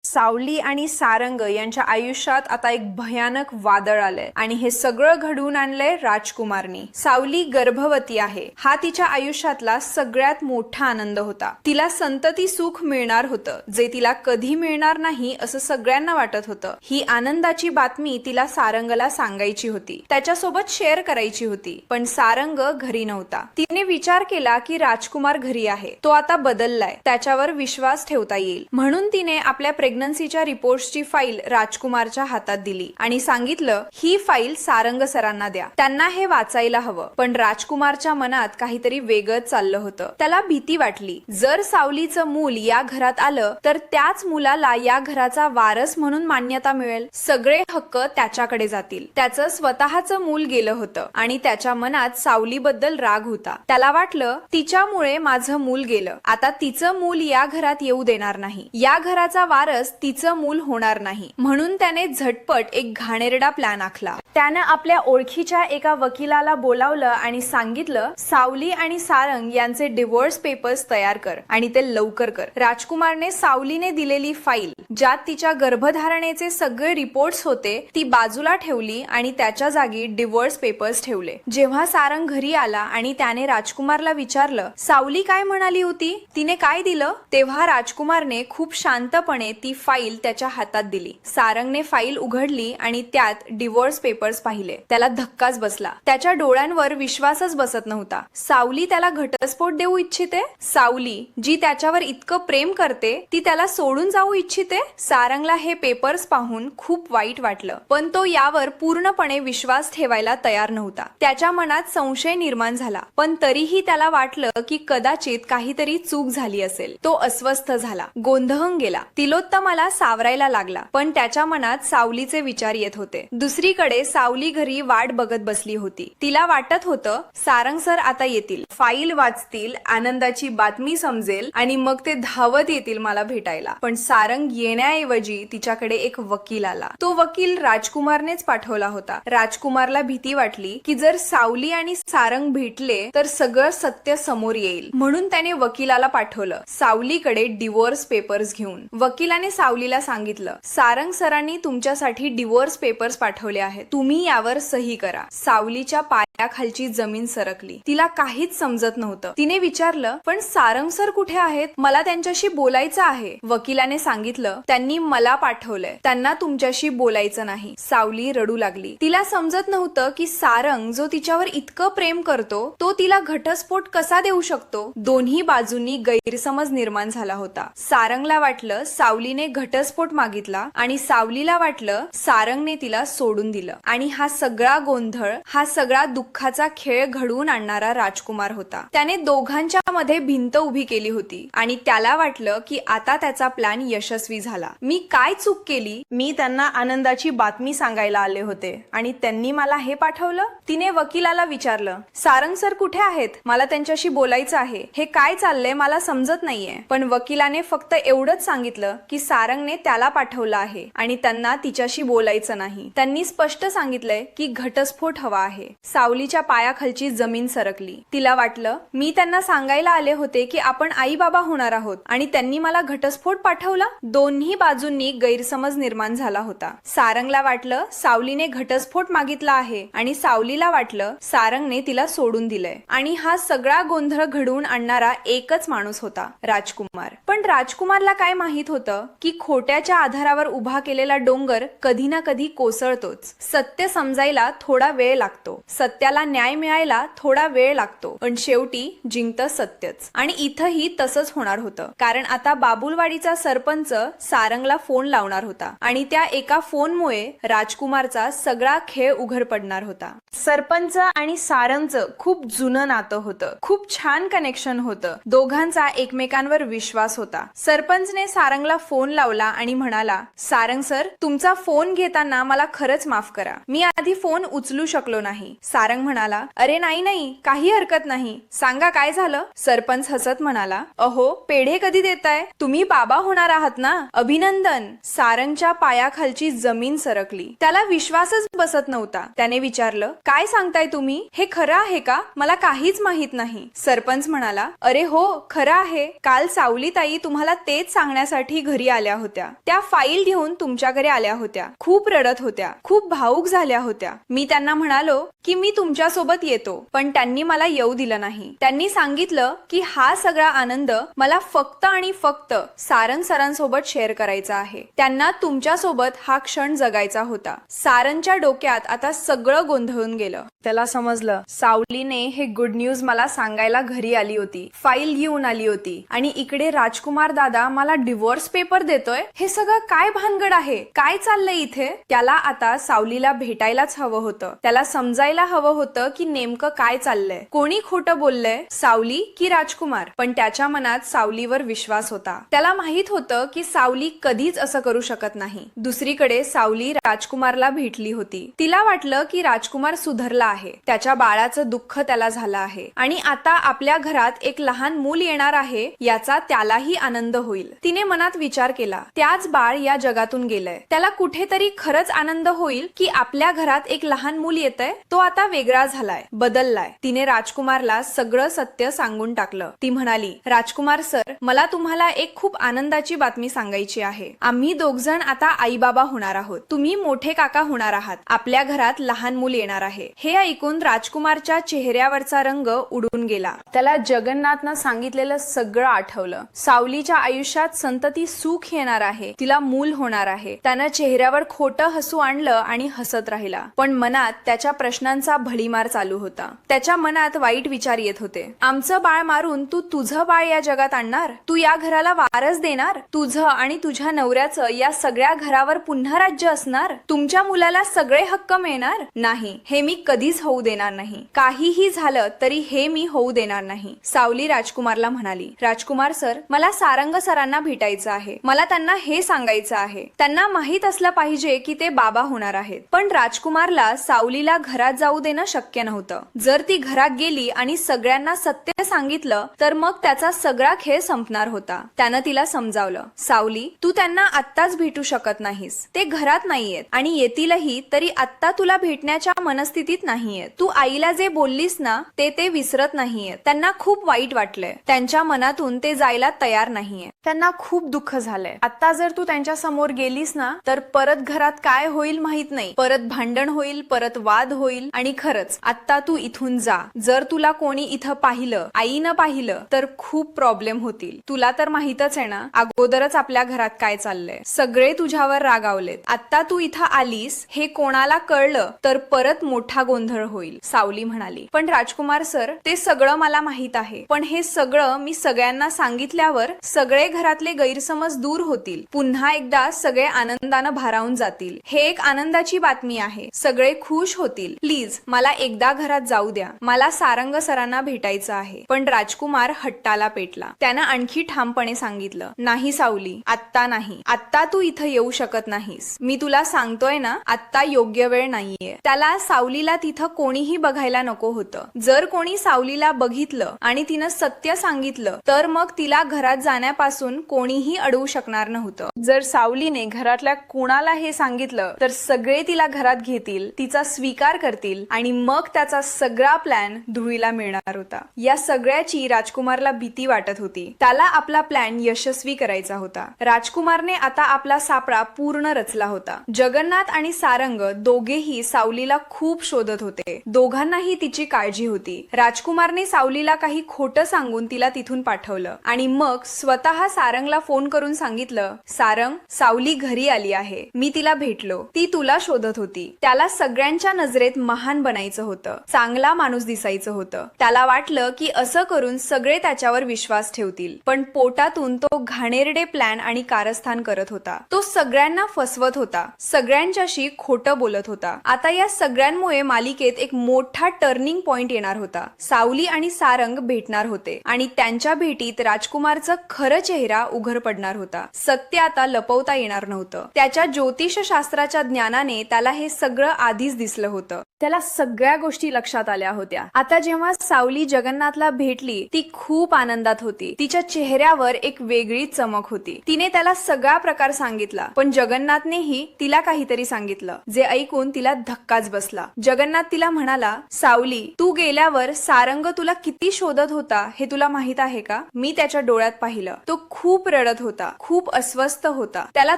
सावली आणि सारंग यांच्या आयुष्यात आता एक भयानक वादळ आलंय आणि हे सगळं घडवून आणलंय राजकुमारनी। सावली गर्भवती आहे, हा तिच्या आयुष्यातला सगळ्यात मोठा आनंद होता। तिला संतती सुख मिळणार होतं, जे तिला कधी मिळणार नाही असं सगळ्यांना वाटत होतं। ही आनंदाची बातमी तिला सारंगला सांगायची होती, त्याच्यासोबत शेअर करायची होती, पण सारंग घरी नव्हता। तिने विचार केला की राजकुमार घरी आहे, तो आता बदललाय, त्याच्यावर विश्वास ठेवता येईल, म्हणून तिने आपल्या प्रेग्नन्सीच्या रिपोर्ट्सची फाईल राजकुमारच्या हातात दिली आणि सांगितलं, ही फाईल सारंग सरांना द्या, त्यांना हे वाचायला हवं। पण राजकुमारच्या मनात काहीतरी वेगळंच चाललं होतं। त्याला भीती वाटली, जर सावलीचं मूल या घरात आलं तर त्याच मुलाला या घराचा वारस म्हणून मान्यता मिळेल, सगळे हक्क त्याच्याकडे जातील। त्याचं स्वतःचं मूल गेलं होतं आणि त्याच्या मनात सावलीबद्दल राग होता। त्याला वाटलं, तिच्यामुळे माझं मूल गेलं, आता तिचं मूल या घरात येऊ देणार नाही, या घराचा वारस तिचं मूल होणार नाही, म्हणून त्याने झटपट एक घाणेरडा प्लॅन आखला। त्यानं आपल्या ओळखीच्या एका वकिलाला बोलावलं आणि सांगितलं, सावली आणि सारंग यांचे डिवोर्स पेपर्स तयार कर आणि ते लवकर कर। राजकुमारने सावलीने दिलेली फाईल, ज्यात तिच्या गर्भधारणेचे सगळे रिपोर्ट्स होते, ती बाजूला ठेवली आणि त्याच्या जागी डिवोर्स पेपर्स ठेवले। जेव्हा सारंग घरी आला आणि त्याने राजकुमारला विचारलं, सावली काय म्हणाली होती, तिने काय दिलं, तेव्हा राजकुमारने खूप शांतपणे ती फाईल त्याच्या हातात दिली। सारंगने फाईल उघडली आणि त्यात डिवोर्स पेपर्स पाहिले। त्याला धक्काच बसला, त्याच्या डोळ्यांवर विश्वासच बसत नव्हता। सावली त्याला घटस्फोट देऊ इच्छिते, सावली जी त्याच्यावर इतकं प्रेम करते ती त्याला सोडून जाऊ इच्छिते। सारंगला हे पेपर्स पाहून खूप वाईट वाटलं, पण तो यावर पूर्णपणे विश्वास ठेवायला तयार नव्हता। त्याच्या मनात संशय निर्माण झाला, पण तरीही त्याला वाटलं की कदाचित काहीतरी चूक झाली असेल। तो अस्वस्थ झाला, गोंधळून गेला, तिलोत्तमाला सावरायला लागला, पण त्याच्या मनात सावलीचे विचार येत होते। दुसरीकडे सावली घरी वाट बघत बसली होती। तिला वाटत होतं, सारंग सर आता येतील, फाईल वाचतील, आनंदाची बातमी समजेल आणि मग ते धावत येतील मला भेटायला। पण सारंग येण्याऐवजी तिच्याकडे एक वकील आला। तो वकील राजकुमारनेच पाठवला होता। राजकुमारला भीती वाटली की जर सावली आणि सारंग भेटले तर सगळं सत्य समोर येईल, म्हणून त्याने वकिलाला पाठवलं सावलीकडे डिवोर्स पेपर्स घेऊन। वकिलाने सावलीला सांगितलं, सारंग सरांनी तुमच्यासाठी डिवोर्स पेपर्स पाठवले आहेत, तुम्ही यावर सही करा। सावलीच्या पायाखालची जमीन सरकली, तिला काहीच समजत नव्हतं। तिने विचारलं, पण सारंग सर कुठे आहेत, मला त्यांच्याशी बोलायचं आहे। वकिलाने सांगितलं, त्यांनी मला पाठवलंय, त्यांना तुमच्याशी बोलायचं नाही। सावली रडू लागली, तिला समजत नव्हतं की सारंग जो तिच्यावर इतकं प्रेम करतो तो तिला घटस्फोट कसा देऊ शकतो। दोन्ही बाजूंनी गैरसमज निर्माण झाला होता। सारंगला वाटलं सावलीने घटस्फोट मागितला आणि सावलीला वाटलं सारंगने तिला सोडून दिलं, आणि हा सगळा गोंधळ, हा सगळा दुःखाचा खेळ घडवून आणणारा राजकुमार होता। त्याने दोघांच्या मध्ये भिंत उभी केली होती आणि त्याला वाटलं की आता त्याचा प्लॅन यशस्वी झाला। मी काय चूक केली, मी त्यांना आनंदाची बातमी सांगायला आले होते आणि त्यांनी मला हे पाठवलं। तिने वकिलाला विचारलं, सारंग सर कुठे आहेत, मला त्यांच्याशी बोलायचं आहे, हे काय चाललंय मला समजत नाहीये। पण वकिलाने फक्त एवढंच सांगितलं की सारंगने त्याला पाठवलं आहे आणि त्यांना तिच्याशी बोलायचं नाही। त्यांनी स्पष्ट सांगितलंय की घटस्फोट हवा आहे। सावलीच्या पायाखालची जमीन सरकली, तिला वाटलं, मी त्यांना सांगायला आले होते की आपण आई बाबा होणार आहोत आणि त्यांनी मला घटस्फोट पाठवला। दोन्ही बाजूंनी गैरसमज निर्माण झाला होता। सारंगला वाटलं सावलीने घटस्फोट मागितला आहे आणि सावलीला वाटलं सारंगने तिला सोडून दिलंय, आणि हा सगळा गोंधळ घडवून आणणारा एकच माणूस होता, राजकुमार। पण राजकुमारला काय माहित होतं की खोट्याच्या आधारावर उभा केलेला डोंगर कधी ना कधी कोसळतोच। सत्य समजायला थोडा वेळ लागतो, सत्याला न्याय मिळायला थोडा वेळ लागतो, पण शेवटी जिंकतं सत्यच। आणि इथंही तसंच होणार होतं, कारण आता बाबुलवाडीचा सरपंच सारंगला फोन लावणार होता आणि त्या एका फोनमुळे राजकुमारचा सगळा खेळ उघड पडणार होता। सरपंच आणि सारंगचं खूप जुनं नातं होतं, खूप छान कनेक्शन होतं, दोघांचा एकमेकांवर विश्वास होता। सरपंचने सारंगला फोन लावला आणि म्हणाला, सारंग सर, तुमचा फोन घेताना मला खरंच माफ करा, मी आधी फोन उचलू शकलो नाही। सारंग सारंग म्हणाला, अरे नाही नाही, काही हरकत नाही, सांगा काय झालं. सरपंच हसत म्हणाला, अहो पेढे कधी देताय, तुम्ही बाबा होणार आहात ना, अभिनंदन. सारंगच्या पायाखालची जमीन सरकली. त्याला विश्वासच बसत नव्हता. त्याने विचारलं, काय सांगताय तुम्ही, हे खरं आहे का, मला काहीच माहित नाही. सरपंच म्हणाला, अरे हो खरं आहे, काल सावली ताई तुम्हाला तेच सांगण्यासाठी घरी आल्या होत्या. त्या फाईल घेऊन तुमच्याकडे आल्या होत्या, खूप रडत होत्या, खूप भावूक झाल्या होत्या. मी त्यांना म्हणालो की मी तुमच्या सोबत येतो, पण त्यांनी मला येऊ दिलं नाही. त्यांनी सांगितलं की हा सगळा आनंद मला फक्त आणि फक्त सारंग सरांसोबत शेअर करायचा आहे. त्यांना तुमच्या सोबत हा क्षण जगायचा होता. सारंगच्या डोक्यात आता सगळं गोंधळून गेलं. त्याला समजलं, सावलीने हे गुड न्यूज मला सांगायला घरी आली होती, फाईल घेऊन आली होती, आणि इकडे राजकुमार दादा मला डिवोर्स पेपर देतोय. हे सगळं काय भानगड आहे, काय चाललंय इथे. त्याला आता सावलीला भेटायलाच हवं होतं. त्याला समजायला हवं होतं की नेमकं काय चाललंय, कोणी खोटं बोललंय, सावली की राजकुमार. पण त्याच्या मनात सावलीवर विश्वास होता. त्याला माहित होतं की सावली कधीच असं करू शकत नाही. दुसरीकडे सावली राजकुमारला भेटली होती. तिला वाटलं की राजकुमार सुधारला आहे, त्याच्या बाळाचं दुःख त्याला झालं आहे, आणि आता आपल्या घरात एक लहान मूल येणार आहे याचा त्यालाही आनंद होईल. तिने मनात विचार केला, त्याच बाळ या जगातून गेलंय, त्याला कुठेतरी खरंच आनंद होईल की आपल्या घरात एक लहान मूल येतंय, तो आता वेगळा झालाय, बदललाय. तिने राजकुमारला सगळं सत्य सांगून टाकलं. ती म्हणाली, राजकुमार सर, मला तुम्हाला एक खूप आनंदाची बातमी सांगायची आहे. आम्ही दोघजण आता आई बाबा होणार आहोत, तुम्ही मोठे काका होणार आहात, आपल्या घरात लहान मूल येणार आहे. हे ऐकून राजकुमारच्या चेहऱ्यावरचा रंग उडून गेला. त्याला जगन्नाथनं सांगितलेलं सगळं आठवलं. सावलीच्या आयुष्यात संतती सुख येणार आहे, तिला मूल होणार आहे. त्यानं चेहऱ्यावर खोटं हसू आणलं आणि हसत राहिला. पण मनात त्याच्या प्रश्नांचा भडीमार चालू होता. त्याच्या मनात वाईट विचार येत होते. आमचं बाळ मारून तू तुझं बाळ या जगात आणणार, तू या घराला वारस देणार, तुझं आणि तुझ्या नवऱ्याचं या सगळ्या घरावर पुन्हा राज्य असणार, तुमच्या मुलाला सगळे हक्क मिळणार. नाही, हे मी कधीच होऊ देणार नाही. काहीही झालं तरी हे मी होऊ देणार नाही. सावली राजकुमारला म्हणाली, राजकुमार सर, मला सारंग सरांना भेटायचं आहे, मला त्यांना हे सांगायचं आहे. त्यांना माहित असलं पाहिजे की ते बाबा होणार आहेत. पण राजकुमारला सावलीला घरात जाऊ देणं शक्य नव्हतं. जर ती घरात गेली आणि सगळ्यांना सत्य सांगितलं तर मग त्याचा सगळा खेळ संपणार होता. त्यानं तिला समजावलं, सावली, तू त्यांना आत्ताच भेटू शकत नाहीस, ते घरात नाहीयेत, आणि येतीलही तरी आत्ता तुला भेटण्याच्या मनस्थितीत नाहीयेत. तू आईला जे बोललीस ना ते विसरत नाहीयेत. त्यांना खूप वाईट वाटलंय, त्यांच्या मनातून ते जायला तयार नाहीये, त्यांना खूप दुःख झालंय. आता जर तू त्यांच्या समोर गेलीस ना तर परत घरात काय होईल माहित नाही, परत भांडण होईल, परत वाद होईल. आणि खरंच आता तू इथून जा. जर तुला कोणी इथं पाहिलं, आईनं पाहिलं, तर खूप प्रॉब्लेम होतील. तुला तर माहितच आहे ना अगोदरच आपल्या घरात काय चाललंय, सगळे तुझ्यावर रागावलेत. आता तू इथं आलीस हे कोणाला कळलं तर परत मोठा गोंधळ होईल. सावली म्हणाली, पण राजकुमार सर, ते सगळं मला माहित आहे, पण हे सगळं मी सगळ्यांना सांगितल्यावर सगळे घरातले गैरसमज दूर होतील, पुन्हा एकदा सगळे आनंदानं भारावून जातील. हे एक आनंदाची बातमी आहे, सगळे खुश होतील. प्लीज मला एकदा घरात जाऊ द्या, मला सारंग सरांना भेटायचं आहे. पण राजकुमार हट्टाला पेटला. त्यानं आणखी ठामपणे सांगितलं, नाही सावली, आत्ता नाही, आत्ता तू इथं येऊ शकत नाहीस. मी तुला सांगतोय ना, आत्ता योग्य वेळ नाहीये. त्याला सावलीला तिथं कोणीही बघायला नको होतं. जर कोणी सावलीला बघितलं आणि तिनं सत्य सांगितलं तर मग तिला घरात जाण्यापासून कोणीही अडवू शकणार नव्हतं. जर सावलीने घरातल्या कोणाला हे सांगितलं तर सगळे तिला घरात घेतील, तिचा स्वीकार करतील, आणि मग त्याचा सगळा प्लॅन धुळीला मिळणार होता. या सगळ्याची राजकुमारला भीती वाटत होती. त्याला आपला प्लॅन यशस्वी करायचा होता. राजकुमारने आता आपला सापळा पूर्ण रचला होता. जगन्नाथ आणि सारंग दोघेही सावलीला खूप शोधत होते. दोघांनाही तिची काळजी होती. राजकुमारने सावलीला काही खोटं सांगून तिला तिथून पाठवलं आणि मग स्वतः सारंगला फोन करून सांगितलं, सारंग, सावली घरी आली आहे, मी तिला भेटलो, ती तुला शोधत होती. त्याला सगळ्यांच्या नजरेत महान बनायचं होतं, चांगला माणूस दिसायचं होतं. त्याला वाटलं की असं करून सगळे त्याच्यावर विश्वास ठेवतील. पण पोटातून तो घाणेरडे प्लॅन आणि कारस्थान करत होता. तो सगळ्यांना फसवत होता, सगळ्यांच्याशी खोटं बोलत होता. आता या सगळ्यांमुळे मालिकेत एक मोठा टर्निंग पॉइंट येणार होता. सावली आणि सारंग भेटणार होते आणि त्यांच्या भेटीत राजकुमारचं खरं चेहरा उघड पडणार होता. सत्य आता लपवता येणार नव्हतं. त्याच्या ज्योतिषशास्त्राच्या ज्ञानाने त्याला हे सगळं आधीच दिसलं होतं. त्याला सगळ्या गोष्टी लक्षात आल्या होत्या. आता जेव्हा सावली जगन्नाथला भेटली ती खूप आनंदात होती. तिच्या चेहऱ्यावर एक वेगळी चमक होती. तिने त्याला सगळा प्रकार सांगितला, पण जगन्नाथनेही तिला काहीतरी सांगितलं जे ऐकून तिला धक्काच बसला. जगन्नाथ तिला म्हणाला, सावली, तू गेल्यावर सारंग तुला किती शोधत होता हे तुला माहित आहे का? मी त्याच्या डोळ्यात पाहिलं. तो खूप रडत होता, खूप अस्वस्थ होता. त्याला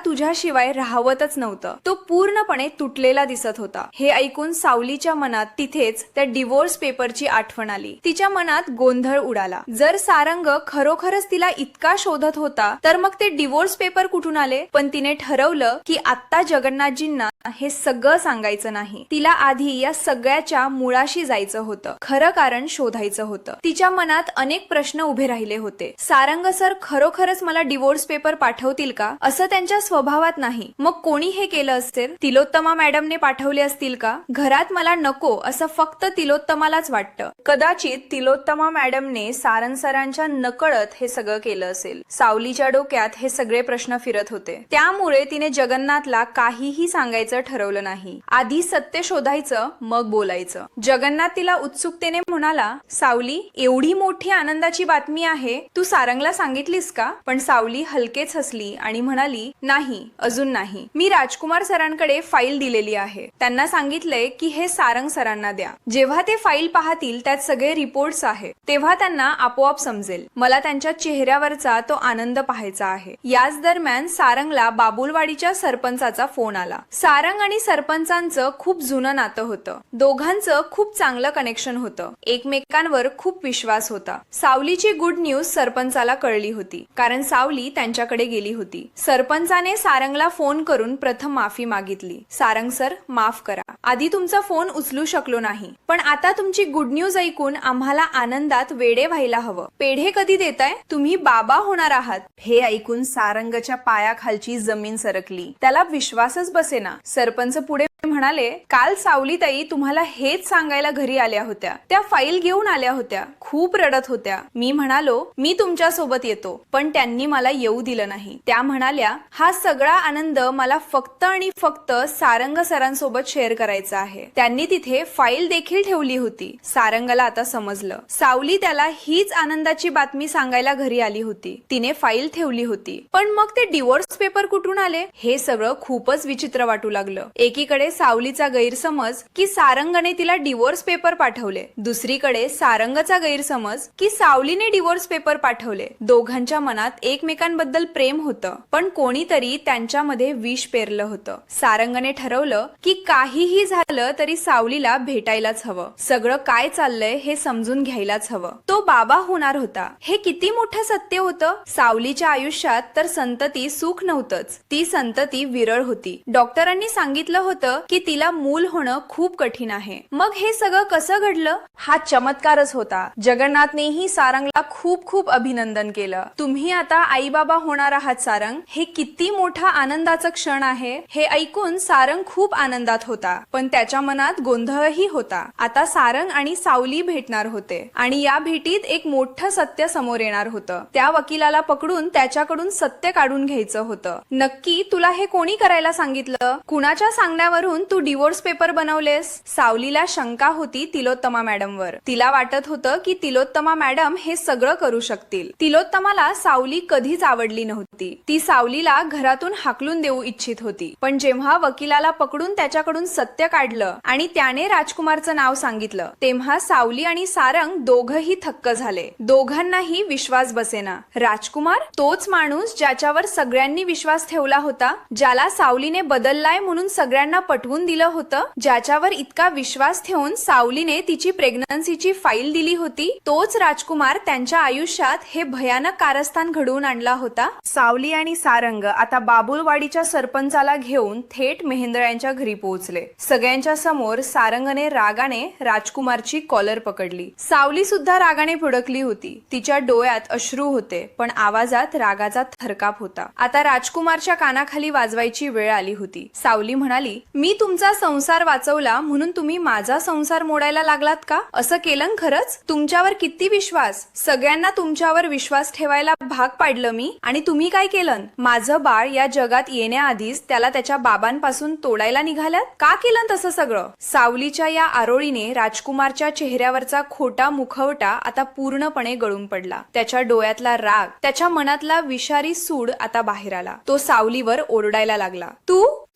तुझ्याशिवाय राहवतच नव्हतं. तो पूर्णपणे तुटलेला दिसत होता. हे ऐकून सावलीच्या मनात तिथेच त्या डिवोर्स पेपरची आठवण आली. तिच्या मनात गोंधळ उडाला. जर सारंग खरोखरच तिला इतका शोधत होता तर मग ते डिवोर्स पेपर कुठून आले? पण तिने ठरवलं की आता जगन्नाथजींना हे सगळं सांगायचं नाही. तिला आधी या सगळ्याच्या मुळाशी जायचं होतं. खरं कारण शोधायचं होतं. तिच्या मनात अनेक प्रश्न उभे राहिले होते. सारंग सर खरोखरच मला डिवोर्स पेपर पाठवतील का? असं त्यांच्या स्वभावात नाही. मग कोणी हे केलं असेल? तिलोत्तमा मॅडमने पाठवले असतील का? घरात मला नको असं फक्त तिलोत्तमालाच वाटतं. कदाचित तिलोत्तमा मॅडमने सारंग सरांच्या नकळत हे सगळं केलं असेल. सावलीच्या डोक्यात हे सगळे प्रश्न फिरत होते. त्यामुळे तिने जगन्नाथला काहीही सांगायचं ठरवलं नाही. आधी सत्य शोधायचं, मग बोलायचं. जगन्नाथ तिला उत्सुकतेने म्हणाला, सावली, एवढी मोठी आनंदाची बातमी आहे, तू सारंगला सांगितलीस का? पण सावली हलकेच हसली आणि म्हणाली, नाही, अजून नाही. मी राजकुमार सरांकडे फाईल दिलेली आहे. त्यांना सांगितलंय की हे सारंग सरांना द्या. जेव्हा ते फाईल पाहतील त्यात सगळे रिपोर्ट्स आहेत, तेव्हा त्यांना आपोआप समजेल. मला त्यांच्या चेहऱ्यावरचा तो आनंद पाहायचा आहे. याच दरम्यान सारंगला बाबुलवाडीच्या सरपंचाचा फोन आला. सारंग आणि सरपंचांचं खूप जुनं नातं होतं. दोघांचं खूप चांगलं कनेक्शन होतं. एकमेकांवर खूप विश्वास होता. सावलीची गुड न्यूज सरपंचाला कळली होती, कारण सावली त्यांच्याकडे गेली होती. सरपंचाने सारंगला फोन करून प्रथम माफी मागितली. सारंग सर, माफ करा. आधी तुमचा फोन उचलू शकलो नाही, पण आता तुमची गुड न्यूज ऐकून आम्हाला आनंदात वेडे व्हायला हवं. पेढे कधी देताय? तुम्ही बाबा होणार आहात. हे ऐकून सारंगच्या पायाखालची जमीन सरकली. त्याला विश्वासच बसेना. सरपंच पुढे म्हणाले, काल सावलीताई तुम्हाला हेच सांगायला घरी आल्या होत्या. त्या फाईल घेऊन आल्या होत्या. खूप रडत होत्या. मी म्हणालो, मी तुमच्या सोबत येतो, पण त्यांनी मला येऊ दिलं नाही. त्या म्हणाल्या, हा सगळा आनंद मला फक्त आणि फक्त सारंग सरांसोबत शेअर करायचा आहे. त्यांनी तिथे फाईल देखील ठेवली होती. सारंगला आता समजलं, सावली त्याला हीच आनंदाची बातमी सांगायला घरी आली होती. तिने फाईल ठेवली होती. पण मग ते डिवोर्स पेपर कुठून आले? हे सगळं खूपच विचित्र वाटू लागलं. एकीकडे सावलीचा गैरसमज की सारंगने तिला डिवोर्स पेपर पाठवले. दुसरीकडे सारंगचा गैरसमज की सावलीने डिवोर्स पेपर पाठवले. दोघांच्या मनात एकमेकांबद्दल प्रेम होतं, पण कोणीतरी त्यांच्यामध्ये विष पेरलं होतं. सारंगने ठरवलं की काहीही झालं तरी सावलीला भेटायलाच हवं. सगळं काय चाललंय हे समजून घ्यायलाच हवं. तो बाबा होणार होता. हे किती मोठं सत्य होतं. सावलीच्या आयुष्यात तर संतती सुख नव्हतंच. ती संतती विरळ होती. डॉक्टरांनी सांगितलं होतं की तिला मूल होणं खूप कठीण आहे. मग हे सगळं कसं घडलं? हा चमत्कारच होता. जगन्नाथनेही सारंगला खूप खूप अभिनंदन केलं. तुम्ही आता आई बाबा होणार आहात सारंग. हे किती मोठा आनंदाचा क्षण आहे. हे ऐकून सारंग खूप आनंदात होता, पण त्याच्या मनात गोंधळही होता. आता सारंग आणि सावली भेटणार होते आणि या भेटीत एक मोठं सत्य समोर येणार होतं. त्या वकिलाला पकडून त्याच्याकडून सत्य काढून घ्यायचं होतं. नक्की तुला हे कोणी करायला सांगितलं? कुणाच्या सांगण्यावरून तू डिवोर्स पेपर बनवलेस? सावलीला शंका होती तिलोत्तमा मॅडमवर. तिला वाटत होतं की तिलोत्तमा मॅडम हे सगळं करू शकतील. तिलोत्तमाला सावली कधीच आवडली नव्हती. ती सावलीला घरातून हाकलून देऊ इच्छित होती. पण जेव्हा वकिलाला पकडून त्याच्याकडून सत्य काढलं आणि त्याने राजकुमारचं नाव सांगितलं, तेव्हा सावली आणि सारंग दोघही थक्क झाले. दोघांनाही विश्वास बसेना. राजकुमार, तोच माणूस ज्याच्यावर सगळ्यांनी विश्वास ठेवला होता, ज्याला सावलीने बदललाय म्हणून सगळ्यांना पटवून दिलं होतं, ज्याच्यावर इतका विश्वास ठेवून सावलीने तिची प्रेग्नन्सीची फाईल दिली होती, तोच राजकुमार त्यांच्या आयुष्यात हे भयानक कारस्थान घडवून आणला होता. सावली आणि सारंग आता बाबुलवाडीच्या सरपंचाला घेऊन थेट मेहेंदळ्यांच्या घरी पोहोचले. सगळ्यांच्या समोर सारंगने रागाने राजकुमारची कॉलर पकडली. सावली सुद्धा रागाने भडकली होती. तिच्या डोळ्यात अश्रू होते, पण आवाजात रागाचा थरकाप होता. आता राजकुमारच्या कानाखाली वाजवायची वेळ आली होती. सावली म्हणाली, मी तुमचा संसार वाचवला म्हणून तुम्ही माझा संसार मोडायला लागलात का? असं केलं खरंच? तुमच्यावर किती विश्वास, सगळ्यांना तुमच्यावर विश्वास ठेवायला भाग पाडलं मी, आणि तुम्ही काय केलं? माझं बाळ या जगात येण्याआधीच त्याला त्याच्या बाबांपासून तोडायला निघाल्यात? का केलं तसं सगळं? सावलीच्या या आरोळीने राजकुमारच्या चेहऱ्यावरचा खोटा मुखवटा आता पूर्णपणे गळून पडला. त्याच्या डोळ्यातला राग, त्याच्या मनातला विषारी सूड आता बाहेर आला. तो सावलीवर ओरडायला लागला.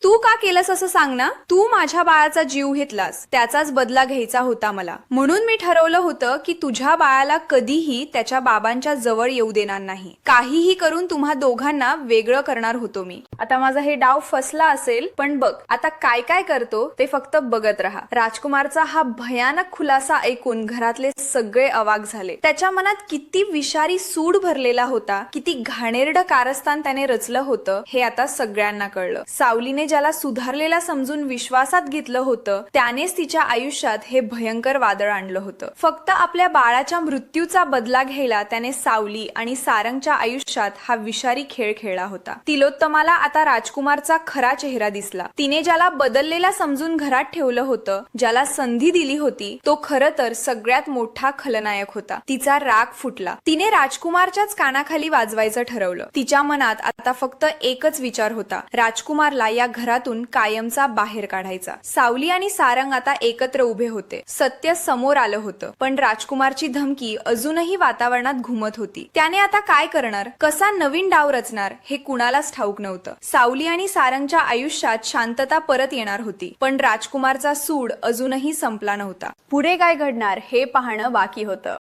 तू का केलंस असं सांग ना? तू माझ्या बाळाचा जीव घेतलास, त्याचाच बदला घ्यायचा होता मला. म्हणून मी ठरवलं होतं की तुझ्या बाळाला कधीही त्याच्या बाबांच्या जवळ येऊ देणार नाही. काहीही करून तुम्हा दोघांना वेगळं करणार होतो मी. आता माझा हे डाव फसला असेल, पण बघ आता काय काय करतो ते फक्त बघत राहा. राजकुमारचा हा भयानक खुलासा ऐकून घरातले सगळे अवाक झाले. त्याच्या मनात किती विषारी सूड भरलेला होता, किती घाणेरडं कारस्थान त्याने रचलं होतं हे आता सगळ्यांना कळलं. सावलीने ज्याला सुधारलेला समजून विश्वासात घेतलं होतं त्यानेच तिच्या आयुष्यात हे भयंकर वादळ आणलं होतं. फक्त आपल्या बाळाच्या मृत्यूचा बदला घ्यायला त्याने सावली आणि सारंगच्या आयुष्यात हा विषारी खेळ खेळला होता. तिलोत्तमाला आता राजकुमारचा खरा चेहरा दिसला. तिने ज्याला बदललेला समजून घरात ठेवलं होतं, ज्याला संधी दिली होती, तो खरं तर सगळ्यात मोठा खलनायक होता. तिचा राग फुटला. तिने राजकुमारच्याच कानाखाली वाजवायचं ठरवलं. तिच्या मनात आता फक्त एकच विचार होता, राजकुमारला या घरातून कायमचा बाहेर काढायचा. सावली आणि सारंग आता एकत्र उभे होते. सत्य समोर आलं होतं, पण राजकुमारची धमकी अजूनही वातावरणात घुमत होती. त्याने आता काय करणार, कसा नवीन डाव रचणार हे कुणालाच ठाऊक नव्हतं. सावली आणि सारंगच्या आयुष्यात शांतता परत येणार होती, पण राजकुमारचा सूड अजूनही संपला नव्हता. पुढे काय घडणार हे पाहणं बाकी होतं.